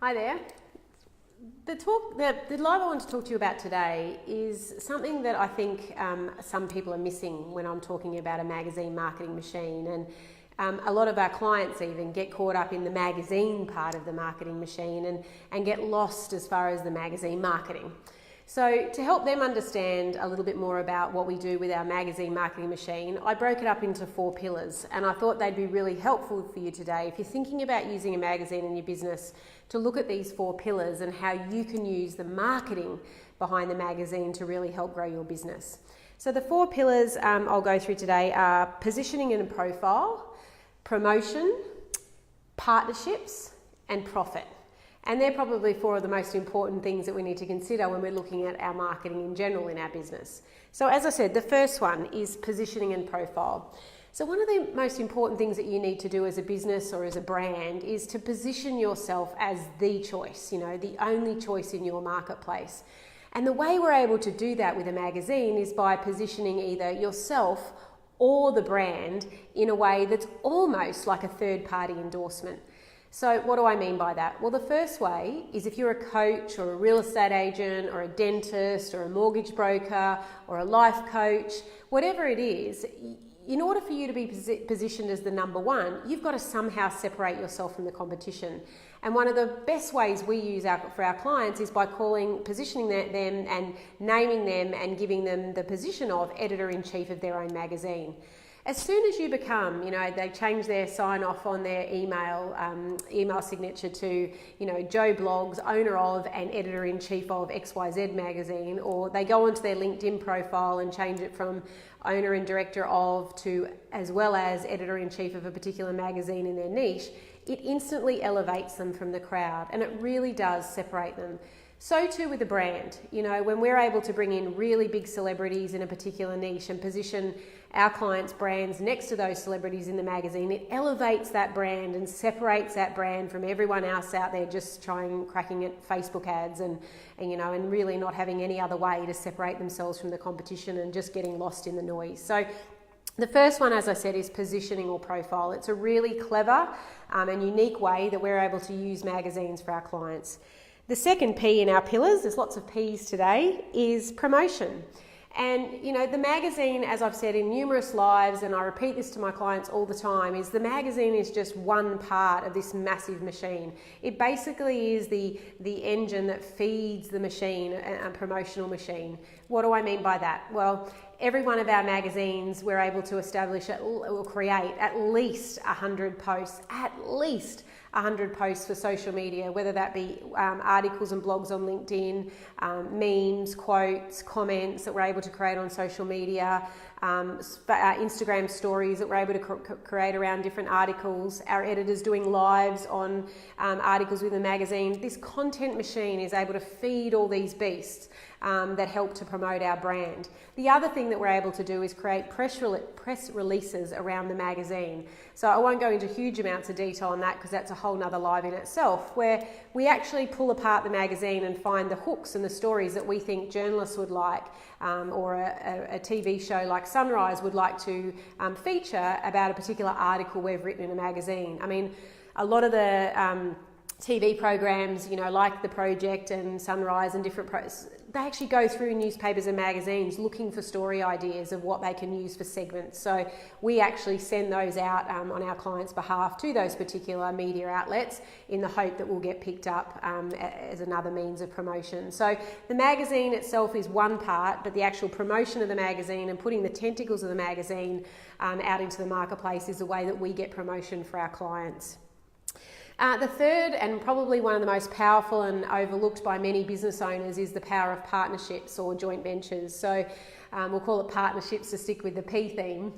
Hi there. The live I want to talk to you about today is something that I think some people are missing when I'm talking about a magazine marketing machine, and a lot of our clients even get caught up in the magazine part of the marketing machine and get lost as far as the magazine marketing. So to help them understand a little bit more about what we do with our magazine marketing machine, I broke it up into 4 pillars, and I thought they'd be really helpful for you today if you're thinking about using a magazine in your business, to look at these 4 pillars and how you can use the marketing behind the magazine to really help grow your business. So the 4 pillars I'll go through today are positioning and profile, promotion, partnerships, and profit. And they're probably 4 of the most important things that we need to consider when we're looking at our marketing in general in our business. So as I said, the first one is positioning and profile. So one of the most important things that you need to do as a business or as a brand is to position yourself as the choice, the only choice in your marketplace. And the way we're able to do that with a magazine is by positioning either yourself or the brand in a way that's almost like a third-party endorsement. So what do I mean by that? Well, the first way is if you're a coach or a real estate agent or a dentist or a mortgage broker or a life coach, whatever it is, in order for you to be positioned as the number one, you've got to somehow separate yourself from the competition. And one of the best ways we use for our clients is by positioning them and naming them and giving them the position of editor-in-chief of their own magazine. As soon as you become, they change their sign off on their email signature to, Joe Blogs, owner of and editor-in-chief of XYZ magazine, or they go onto their LinkedIn profile and change it from owner and director of to as well as editor-in-chief of a particular magazine in their niche, it instantly elevates them from the crowd, and it really does separate them. So too with the brand. When we're able to bring in really big celebrities in a particular niche and position our clients' brands next to those celebrities in the magazine, it elevates that brand and separates that brand from everyone else out there just cracking at Facebook ads and really not having any other way to separate themselves from the competition and just getting lost in the noise. So the first one, as I said, is positioning or profile. It's a really clever and unique way that we're able to use magazines for our clients. The second P in our pillars, there's lots of P's today, is promotion. And, the magazine, as I've said in numerous lives, and I repeat this to my clients all the time, is the magazine is just one part of this massive machine. It basically is the engine that feeds the machine, a promotional machine. What do I mean by that? Well, every one of our magazines, we're able to establish or create at least 100 posts, for social media, whether that be articles and blogs on LinkedIn, memes, quotes, comments that we're able to create on social media, Instagram stories that we're able to create around different articles, our editors doing lives on articles within the magazine. This content machine is able to feed all these beasts that help to promote our brand. The other thing that we're able to do is create press releases around the magazine. So I won't go into huge amounts of detail on that because that's a whole nother live in itself, where we actually pull apart the magazine and find the hooks and the stories that we think journalists would like, or a TV show like Sunrise would like to feature about a particular article we've written in a magazine. I mean, a lot of the TV programs, like The Project and Sunrise and different they actually go through newspapers and magazines looking for story ideas of what they can use for segments. So we actually send those out on our clients' behalf to those particular media outlets in the hope that we'll get picked up as another means of promotion. So the magazine itself is one part, but the actual promotion of the magazine and putting the tentacles of the magazine out into the marketplace is the way that we get promotion for our clients. The third, and probably one of the most powerful and overlooked by many business owners, is the power of partnerships or joint ventures. So we'll call it partnerships to stick with the P theme.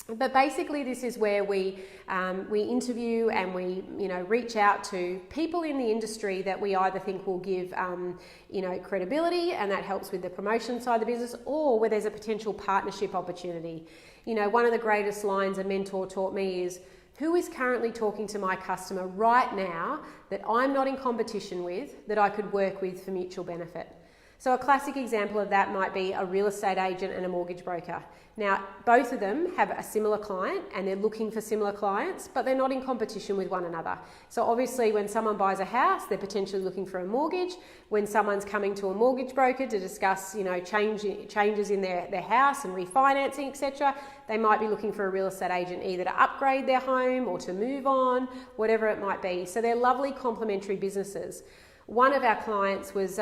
But basically this is where we interview and we reach out to people in the industry that we either think will give credibility, and that helps with the promotion side of the business, or where there's a potential partnership opportunity. One of the greatest lines a mentor taught me is, who is currently talking to my customer right now that I'm not in competition with, that I could work with for mutual benefit? So a classic example of that might be a real estate agent and a mortgage broker. Now, both of them have a similar client and they're looking for similar clients, but they're not in competition with one another. So obviously when someone buys a house, they're potentially looking for a mortgage. When someone's coming to a mortgage broker to discuss, changes in their house and refinancing, etc., they might be looking for a real estate agent either to upgrade their home or to move on, whatever it might be. So they're lovely complementary businesses. One of our clients was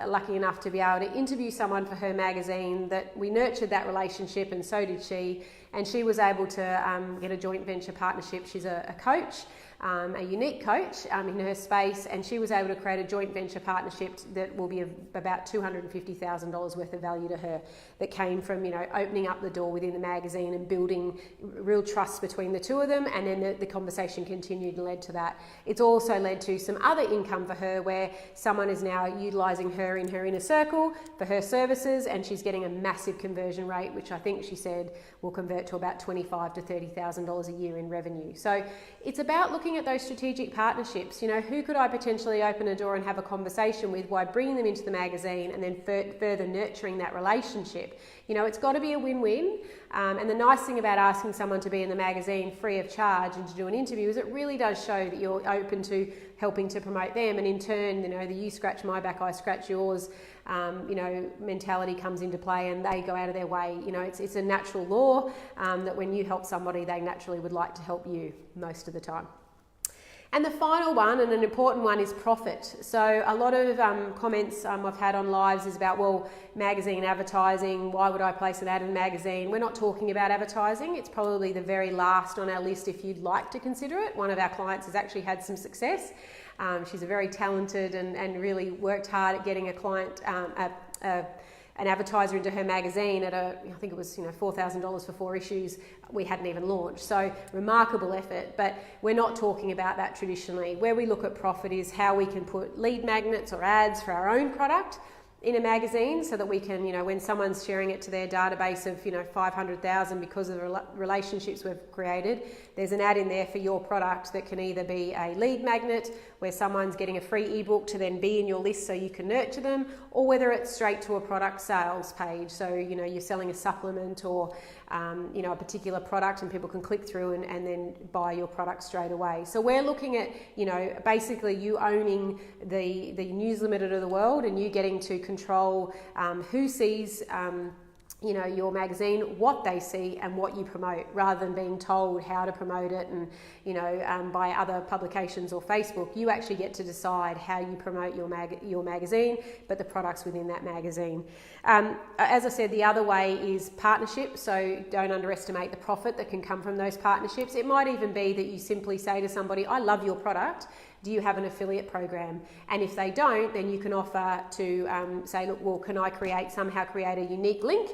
lucky enough to be able to interview someone for her magazine that we nurtured that relationship, and so did she. And she was able to get a joint venture partnership. She's a coach, a unique coach in her space, and she was able to create a joint venture partnership that will be about $250,000 worth of value to her, that came from opening up the door within the magazine and building real trust between the two of them, and then the conversation continued and led to that. It's also led to some other income for her where someone is now utilising her in her inner circle for her services, and she's getting a massive conversion rate, which I think she said will convert to about $25,000 to $30,000 a year in revenue. So it's about looking at those strategic partnerships. Who could I potentially open a door and have a conversation with by bringing them into the magazine and then further nurturing that relationship? It's got to be a win-win. And the nice thing about asking someone to be in the magazine free of charge and to do an interview is it really does show that you're open to helping to promote them, and in turn, the you scratch my back, I scratch yours, mentality comes into play, and they go out of their way. It's a natural law that when you help somebody, they naturally would like to help you most of the time. And the final one, and an important one, is profit. So a lot of comments I've had on lives is about, well, magazine advertising, why would I place an ad in a magazine? We're not talking about advertising. It's probably the very last on our list if you'd like to consider it. One of our clients has actually had some success. She's a very talented and really worked hard at getting a client, an advertiser into her magazine at I think it was $4,000 for 4 issues. We hadn't even launched, so remarkable effort. But we're not talking about that traditionally. Where we look at profit is how we can put lead magnets or ads for our own product in a magazine, so that we can, when someone's sharing it to their database of 500,000 because of the relationships we've created, there's an ad in there for your product that can either be a lead magnet where someone's getting a free ebook to then be in your list so you can nurture them, or whether it's straight to a product sales page. So you're selling a supplement or a particular product, and people can click through and then buy your product straight away. So we're looking at basically you owning the News Limited of the world, and you getting to control who sees your magazine, what they see and what you promote, rather than being told how to promote it and by other publications or Facebook. You actually get to decide how you promote your magazine, but the products within that magazine. As I said, the other way is partnership, so don't underestimate the profit that can come from those partnerships. It might even be that you simply say to somebody, I love your product, do you have an affiliate program? And if they don't, then you can offer to say, look, well, can I somehow create a unique link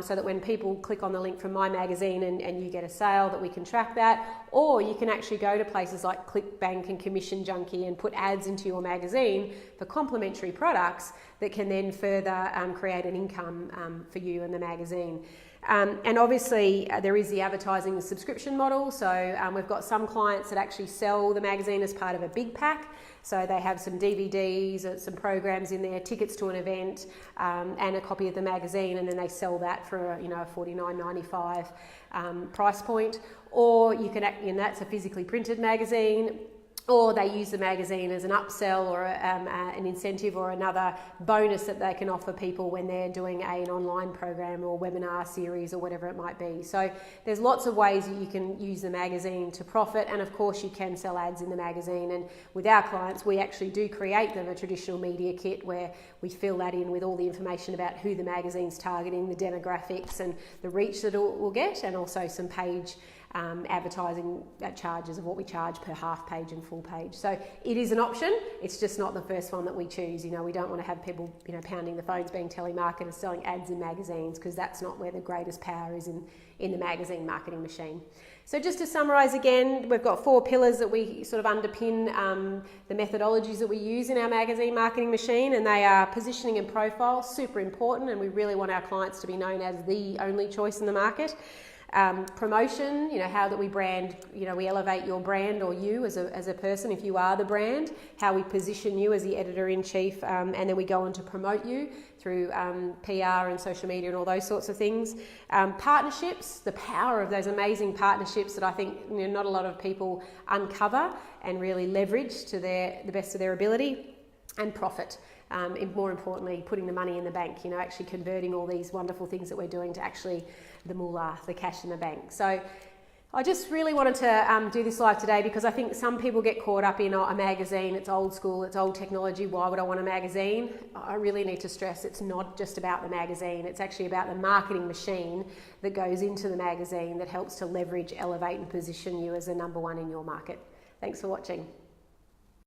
so that when people click on the link from my magazine and you get a sale, that we can track that. Or you can actually go to places like ClickBank and Commission Junkie and put ads into your magazine for complementary products that can then further create an income for you and the magazine. And obviously there is the advertising subscription model. So we've got some clients that actually sell the magazine as part of a big pack. So they have some DVDs, some programs in there, tickets to an event, and a copy of the magazine, and then they sell that for a $49.95 price point. Or you can, and that's a physically printed magazine. Or they use the magazine as an upsell or an incentive or another bonus that they can offer people when they're doing an online program or webinar series or whatever it might be. So there's lots of ways that you can use the magazine to profit, and of course you can sell ads in the magazine. And with our clients, we actually do create them a traditional media kit where we fill that in with all the information about who the magazine's targeting, the demographics and the reach that it will get, and also some page advertising charges of what we charge per half page and full page. So it is an option. It's just not the first one that we choose. We don't want to have people pounding the phones being telemarketers selling ads in magazines, because that's not where the greatest power is in the magazine marketing machine. So just to summarise again, we've got 4 pillars that we sort of underpin the methodologies that we use in our magazine marketing machine, and they are positioning and profile, super important, and we really want our clients to be known as the only choice in the market. Promotion, how that we brand, we elevate your brand or you as a person if you are the brand, how we position you as the editor-in-chief, and then we go on to promote you through PR and social media and all those sorts of things. Partnerships, the power of those amazing partnerships that I think not a lot of people uncover and really leverage to the best of their ability. And profit. More importantly, putting the money in the bank, actually converting all these wonderful things that we're doing to actually the moolah, the cash in the bank. So I just really wanted to do this live today because I think some people get caught up in a magazine, it's old school, it's old technology, why would I want a magazine? I really need to stress it's not just about the magazine, it's actually about the marketing machine that goes into the magazine that helps to leverage, elevate and position you as a number one in your market. Thanks for watching.